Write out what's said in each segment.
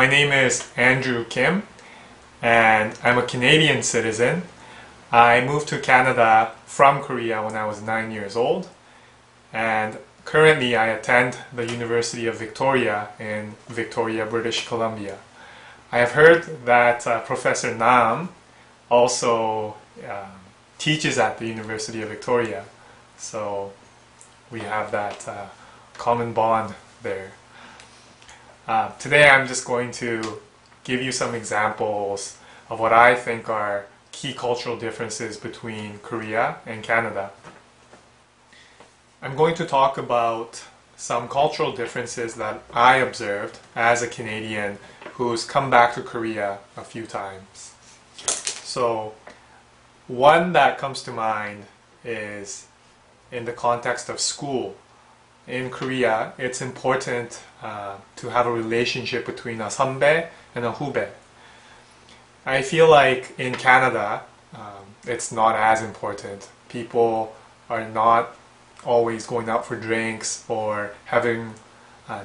My name is Andrew Kim, and I'm a Canadian citizen. I moved to Canada from Korea when I was 9 years old, and currently I attend the University of Victoria in Victoria, British Columbia. I have heard that Professor Nam also teaches at the University of Victoria, so we have that common bond there. Today I'm just going to give you some examples of what I think are key cultural differences between Korea and Canada. I'm going to talk about some cultural differences that I observed as a Canadian who's come back to Korea a few times. So one that comes to mind is in the context of school. In Korea, it's important to have a relationship between a 선배 and a 후배. I feel like in Canada, it's not as important. People are not always going out for drinks or having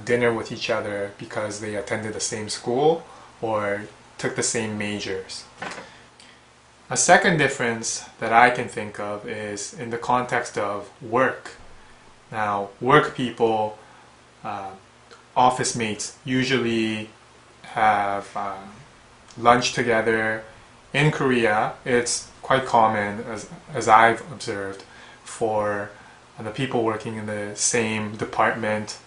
dinner with each other because they attended the same school or took the same majors. A second difference that I can think of is in the context of work. Now, work people, office mates, usually have lunch together. In Korea, it's quite common, as I've observed, for the people working in the same department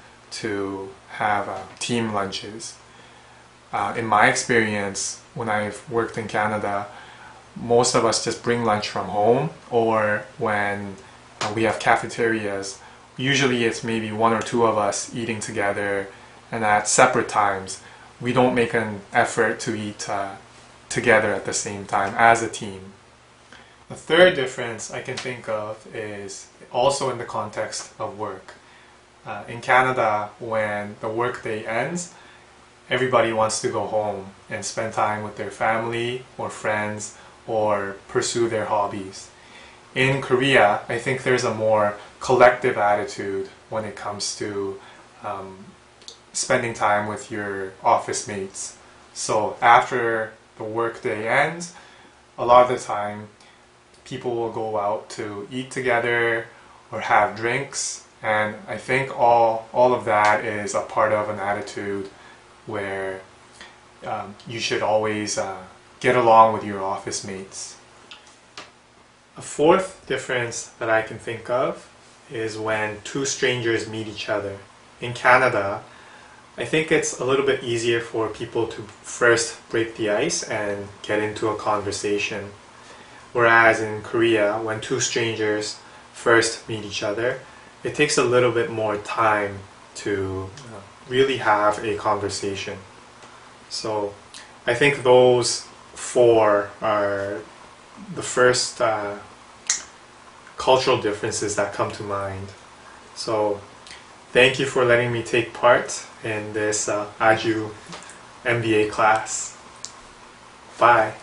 to have team lunches. In my experience, when I've worked in Canada, most of us just bring lunch from home, or when we have cafeterias, usually it's maybe one or two of us eating together, and at separate times. We don't make an effort to eat together at the same time as a team. The third difference I can think of is also in the context of work. In Canada, when the workday ends, everybody wants to go home and spend time with their family or friends or pursue their hobbies. In Korea, I think there's a more collective attitude when it comes to spending time with your office mates. So after the workday ends, a lot of the time people will go out to eat together or have drinks, and I think all of that is a part of an attitude where you should always get along with your office mates. A fourth difference that I can think of is when two strangers meet each other. In Canada, I think it's a little bit easier for people to first break the ice and get into a conversation. Whereas in Korea, when two strangers first meet each other, it takes a little bit more time to really have a conversation. So I think those four are the first cultural differences that come to mind. So thank you for letting me take part in this Aju MBA class. Bye.